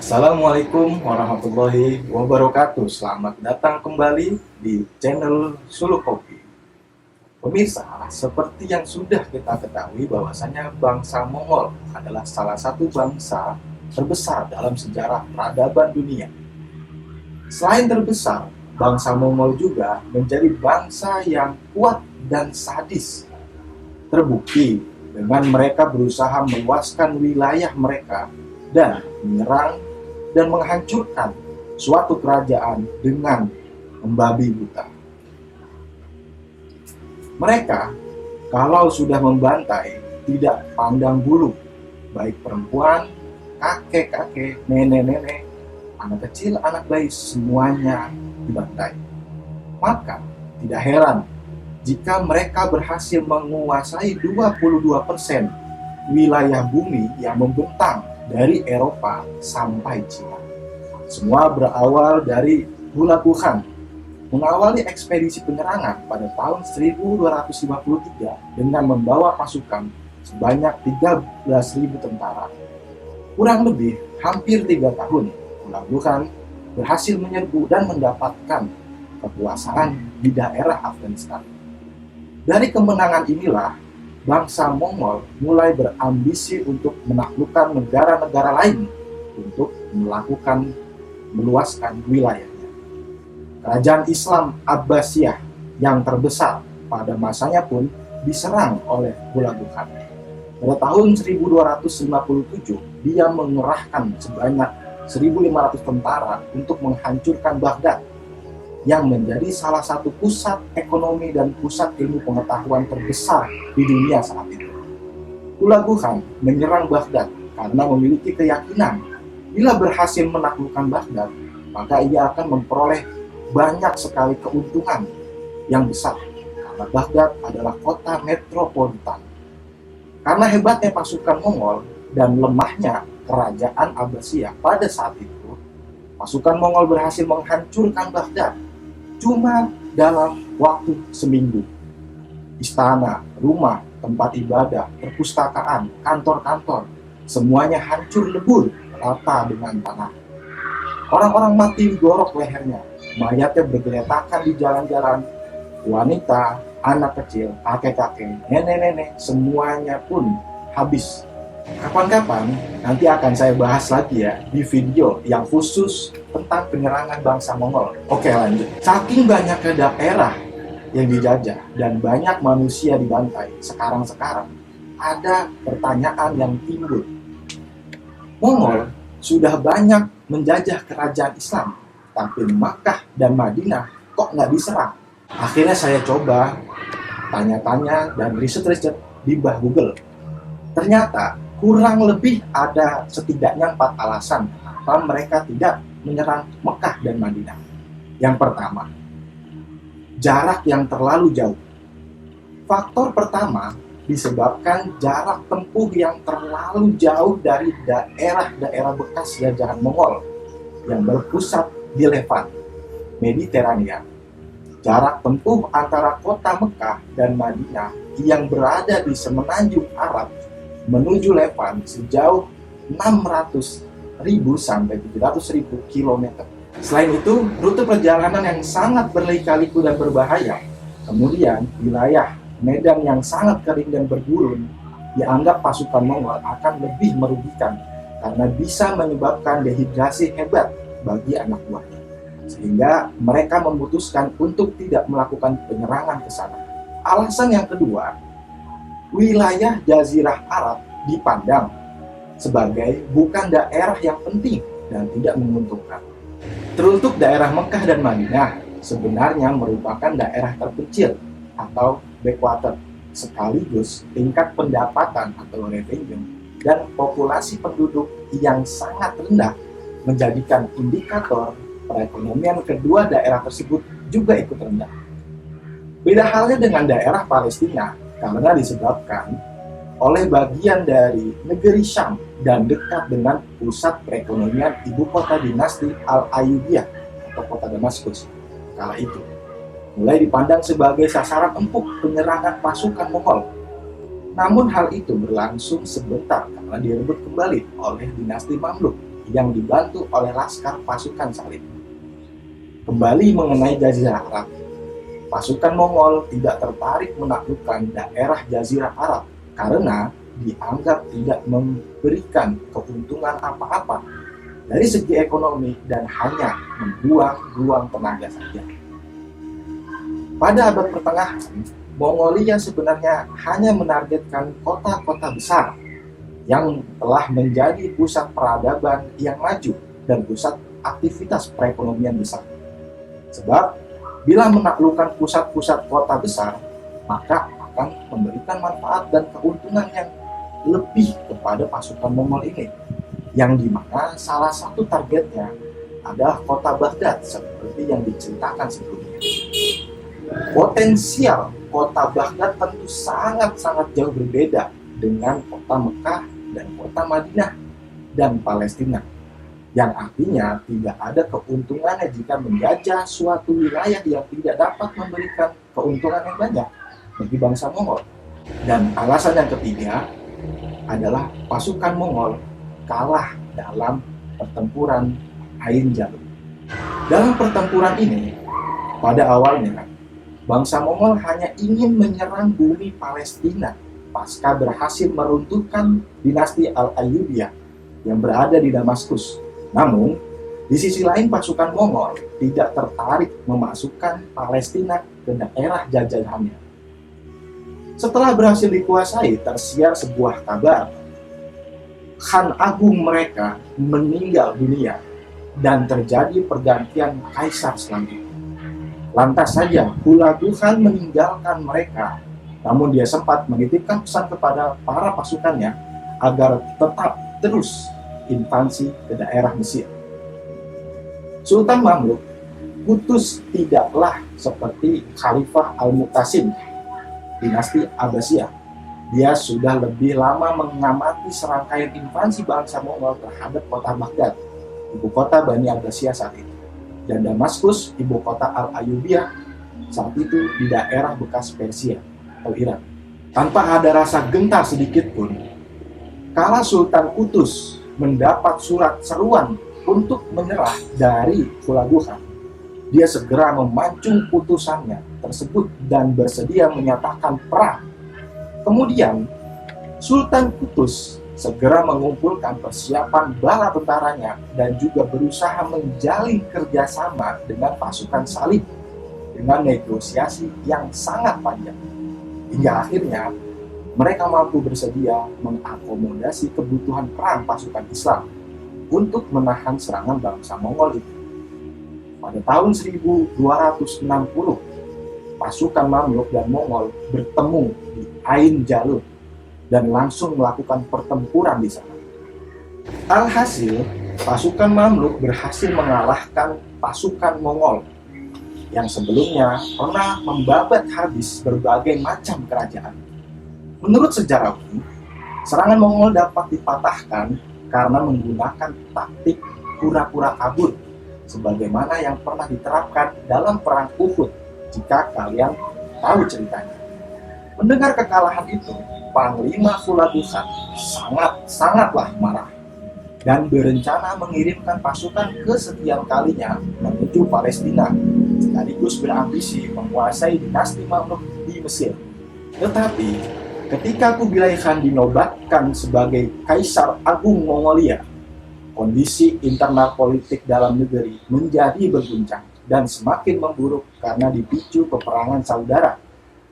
Assalamualaikum warahmatullahi wabarakatuh. Selamat datang kembali di channel Suluk Kopi. Pemirsa, seperti yang sudah kita ketahui bahwasanya bangsa Mongol adalah salah satu bangsa terbesar dalam sejarah peradaban dunia. Selain terbesar, bangsa Mongol juga menjadi bangsa yang kuat dan sadis. Terbukti dengan mereka berusaha meluaskan wilayah mereka dan menyerang dan menghancurkan suatu kerajaan dengan membabi buta. Mereka kalau sudah membantai tidak pandang bulu, baik perempuan, kakek-kakek, nenek-nenek, anak kecil, anak bayi, semuanya dibantai. Maka tidak heran jika mereka berhasil menguasai 22% wilayah bumi yang membentang dari Eropa sampai Cina. Semua berawal dari Hulagu Khan mengawali ekspedisi penyerangan pada tahun 1253 dengan membawa pasukan sebanyak 13.000 tentara. Kurang lebih hampir 3 tahun, Hulagu Khan berhasil menyerbu dan mendapatkan kekuasaan di daerah Afghanistan. Dari kemenangan inilah bangsa Mongol mulai berambisi untuk menaklukkan negara-negara lain untuk meluaskan wilayahnya. Kerajaan Islam Abbasiyah yang terbesar pada masanya pun diserang oleh Hulagu Khan. Pada tahun 1257, dia mengerahkan sebanyak 1.500 tentara untuk menghancurkan Baghdad yang menjadi salah satu pusat ekonomi dan pusat ilmu pengetahuan terbesar di dunia saat itu. Hulagu Khan menyerang Baghdad karena memiliki keyakinan bila berhasil menaklukkan Baghdad, maka ia akan memperoleh banyak sekali keuntungan yang besar karena Baghdad adalah kota metropolitan. Karena hebatnya pasukan Mongol dan lemahnya kerajaan Abbasiyah pada saat itu, pasukan Mongol berhasil menghancurkan Baghdad cuma dalam waktu seminggu. Istana, rumah, tempat ibadah, perpustakaan, kantor-kantor, semuanya hancur lebur rata dengan tanah. Orang-orang mati digorok lehernya, mayatnya bergeletakan di jalan-jalan. Wanita, anak kecil, kakek-kakek, nenek-nenek, semuanya pun habis. Kapan-kapan nanti akan saya bahas lagi ya di video yang khusus tentang penyerangan bangsa Mongol. Oke, lanjut. Saking banyaknya daerah yang dijajah dan banyak manusia dibantai sekarang ada pertanyaan yang timbul. Mongol sudah banyak menjajah kerajaan Islam, tapi Makkah dan Madinah kok nggak diserang? Akhirnya saya coba tanya-tanya dan riset-riset di Google. Ternyata kurang lebih ada setidaknya 4 alasan kenapa mereka tidak menyerang Mekah dan Madinah. Yang pertama, jarak yang terlalu jauh. Faktor pertama disebabkan jarak tempuh yang terlalu jauh dari daerah-daerah bekas jajahan Mongol yang berpusat di Levant, Mediterania. Jarak tempuh antara kota Mekah dan Madinah yang berada di semenanjung Arab menuju Levant sejauh 600.000 sampai 700.000 km. Selain itu, rute perjalanan yang sangat berliku-liku dan berbahaya. Kemudian, wilayah medan yang sangat kering dan bergurun dianggap pasukan Mongol akan lebih merugikan karena bisa menyebabkan dehidrasi hebat bagi anak buahnya. Sehingga mereka memutuskan untuk tidak melakukan penyerangan ke sana. Alasan yang kedua, wilayah Jazirah Arab dipandang sebagai bukan daerah yang penting dan tidak menguntungkan. Teruntuk daerah Mekah dan Madinah sebenarnya merupakan daerah terpencil atau backwater, sekaligus tingkat pendapatan atau revenue dan populasi penduduk yang sangat rendah menjadikan indikator perekonomian kedua daerah tersebut juga ikut rendah. Beda halnya dengan daerah Palestina karena disebabkan oleh bagian dari negeri Syam dan dekat dengan pusat perekonomian ibu kota dinasti Al-Ayyubiyah atau kota Damaskus kala itu. Mulai dipandang sebagai sasaran empuk penyerangan pasukan Mongol. Namun hal itu berlangsung sebentar karena direbut kembali oleh dinasti Mamluk yang dibantu oleh laskar pasukan Salib. Kembali mengenai Jazirah Arab, pasukan Mongol tidak tertarik menaklukkan daerah Jazirah Arab karena dianggap tidak memberikan keuntungan apa-apa dari segi ekonomi dan hanya membuang-buang tenaga saja. Pada abad pertengahan, Mongolia sebenarnya hanya menargetkan kota-kota besar yang telah menjadi pusat peradaban yang maju dan pusat aktivitas perekonomian besar. Sebab, bila menaklukkan pusat-pusat kota besar, maka akan memberikan manfaat dan keuntungan yang lebih kepada pasukan Mongol ini, yang dimana salah satu targetnya adalah kota Baghdad seperti yang diceritakan sebelumnya. Potensial kota Baghdad tentu sangat-sangat jauh berbeda dengan kota Mekah dan kota Madinah dan Palestina, yang artinya tidak ada keuntungannya jika menjajah suatu wilayah yang tidak dapat memberikan keuntungan yang banyak bagi bangsa Mongol. Dan alasan yang ketiga adalah pasukan Mongol kalah dalam pertempuran Ain Jalut. Dalam pertempuran ini, pada awalnya, bangsa Mongol hanya ingin menyerang bumi Palestina pasca berhasil meruntuhkan dinasti Al-Ayyubiyah yang berada di Damaskus. Namun, di sisi lain pasukan Mongol tidak tertarik memasukkan Palestina ke daerah jajahannya. Setelah berhasil dikuasai, tersiar sebuah kabar. Khan Agung mereka meninggal dunia dan terjadi pergantian kaisar selanjutnya. Lantas saja, Hulagu Khan meninggalkan mereka, namun dia sempat menitipkan pesan kepada para pasukannya agar tetap terus invasi ke daerah Mesir. Sultan Mamluk Qutuz tidaklah seperti Khalifah Al-Mu'tasim dinasti Abbasiyah. Dia sudah lebih lama mengamati serangkaian invasi bangsa Mongol terhadap kota Baghdad, ibu kota Bani Abbasiyah saat itu, dan Damaskus, ibu kota Al-Ayyubiyah saat itu di daerah bekas Persia atau Iran. Tanpa ada rasa gentar sedikit pun, kala Sultan Qutuz mendapat surat seruan untuk menyerah dari Hulagu Khan, dia segera memancung putusannya tersebut dan bersedia menyatakan perang. Kemudian, Sultan Qutuz segera mengumpulkan persiapan bala tentaranya dan juga berusaha menjalin kerjasama dengan pasukan Salib dengan negosiasi yang sangat panjang. Hingga akhirnya, mereka mampu bersedia mengakomodasi kebutuhan perang pasukan Islam untuk menahan serangan bangsa Mongol itu. Pada tahun 1260, pasukan Mamluk dan Mongol bertemu di Ain Jalut dan langsung melakukan pertempuran di sana. Alhasil, pasukan Mamluk berhasil mengalahkan pasukan Mongol yang sebelumnya pernah membabat habis berbagai macam kerajaan. Menurut sejarawan, serangan Mongol dapat dipatahkan karena menggunakan taktik pura-pura kabur, sebagaimana yang pernah diterapkan dalam perang Uhud, jika kalian tahu ceritanya. Mendengar kekalahan itu, Panglima Hulagu Khan sangatlah marah dan berencana mengirimkan pasukan kesekian kalinya menuju Palestina, sekaligus berambisi menguasai dinasti Mamluk di Mesir. Tetapi ketika Kubilai Khan dinobatkan sebagai Kaisar Agung Mongolia, kondisi internal politik dalam negeri menjadi berguncang dan semakin memburuk karena dipicu peperangan saudara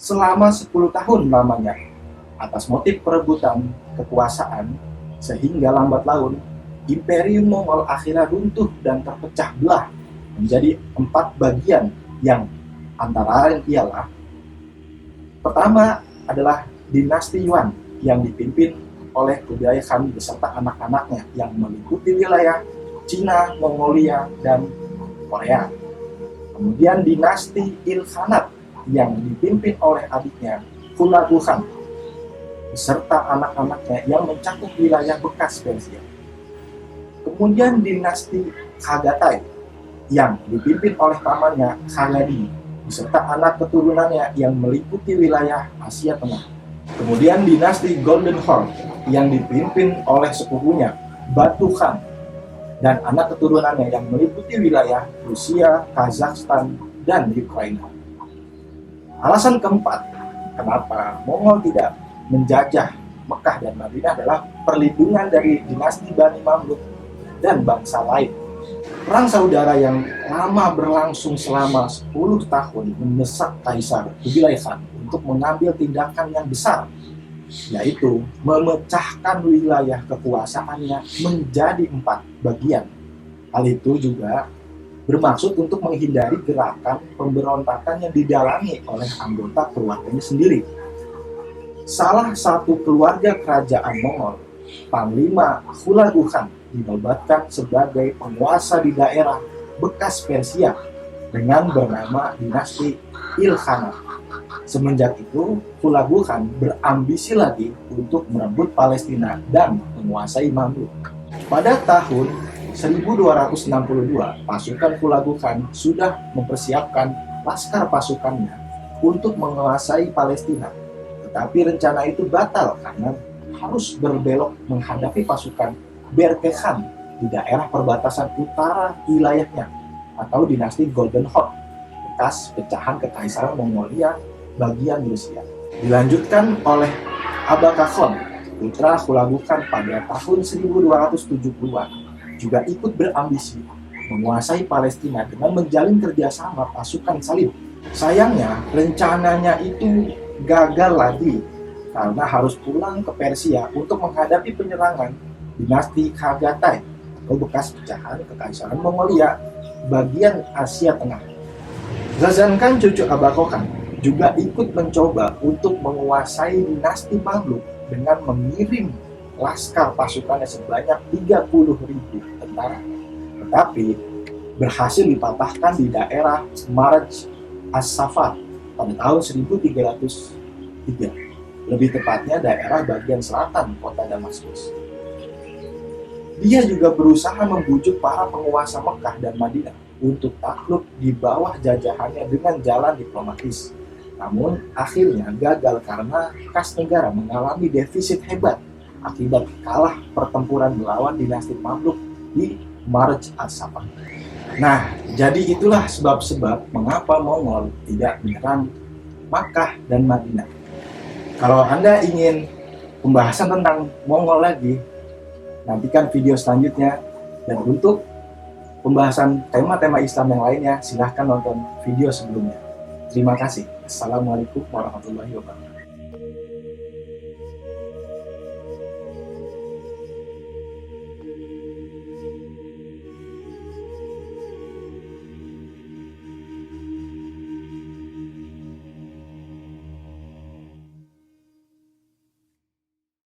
selama 10 tahun lamanya atas motif perebutan kekuasaan, sehingga lambat laun Imperium Mongol akhirnya runtuh dan terpecah belah menjadi 4 bagian yang antara lain ialah: pertama adalah dinasti Yuan yang dipimpin oleh Kubilai Khan beserta anak-anaknya yang meliputi wilayah Cina, Mongolia, dan Korea. Kemudian dinasti Ilkhanat yang dipimpin oleh adiknya Hulagu Khan beserta anak-anaknya yang mencakup wilayah bekas Persia. Kemudian dinasti Chagatai yang dipimpin oleh pamannya Khaladi beserta anak keturunannya yang meliputi wilayah Asia Tengah. Kemudian dinasti Golden Horde yang dipimpin oleh sepupunya Batu Khan dan anak keturunannya yang meliputi wilayah Rusia, Kazakhstan, dan Ukraina. Alasan keempat, kenapa Mongol tidak menjajah Mekah dan Madinah adalah perlindungan dari dinasti Bani Mamluk dan bangsa lain. Perang saudara yang lama berlangsung selama 10 tahun mendesak Kaisar Kubilai Khan untuk mengambil tindakan yang besar, yaitu memecahkan wilayah kekuasaannya menjadi 4 bagian. Hal itu juga bermaksud untuk menghindari gerakan pemberontakan yang didalami oleh anggota keluarganya sendiri. Salah satu keluarga kerajaan Mongol, Panglima Hulagu Khan, dinobatkan sebagai penguasa di daerah bekas Persia dengan bernama dinasti Ilkhanate. Semenjak itu, Hulagu Khan berambisi lagi untuk merebut Palestina dan menguasai Mamluk. Pada tahun 1262, pasukan Hulagu Khan sudah mempersiapkan laskar pasukannya untuk menguasai Palestina. Tetapi rencana itu batal karena harus berbelok menghadapi pasukan Berke Khan di daerah perbatasan utara wilayahnya atau dinasti Golden Horde, bekas pecahan Kekaisaran Mongolia bagian Rusia. Dilanjutkan oleh Abaka Khan, putra Hulagu Khan pada tahun 1270-an, juga ikut berambisi menguasai Palestina dengan menjalin kerjasama pasukan salib. Sayangnya, rencananya itu gagal lagi karena harus pulang ke Persia untuk menghadapi penyerangan dinasti Chagatai atau bekas pecahan Kekaisaran Mongolia bagian Asia Tengah. Ghazan Khan, cucu Abako Khan, juga ikut mencoba untuk menguasai dinasti Mamluk dengan mengirim laskar pasukannya sebanyak 30.000 tentara, tetapi berhasil dipatahkan di daerah Marj As-Safar pada tahun 1303, lebih tepatnya daerah bagian selatan kota Damaskus. Dia juga berusaha membujuk para penguasa Mekah dan Madinah untuk takluk di bawah jajahannya dengan jalan diplomatis. Namun akhirnya gagal karena kas negara mengalami defisit hebat akibat kalah pertempuran melawan dinasti Mamluk di Marj As-Safar. Nah, jadi itulah sebab-sebab mengapa Mongol tidak menyerang Makkah dan Madinah. Kalau Anda ingin pembahasan tentang Mongol lagi, nantikan video selanjutnya. Dan untuk pembahasan tema-tema Islam yang lainnya, silahkan nonton video sebelumnya. Terima kasih. Assalamualaikum warahmatullahi wabarakatuh.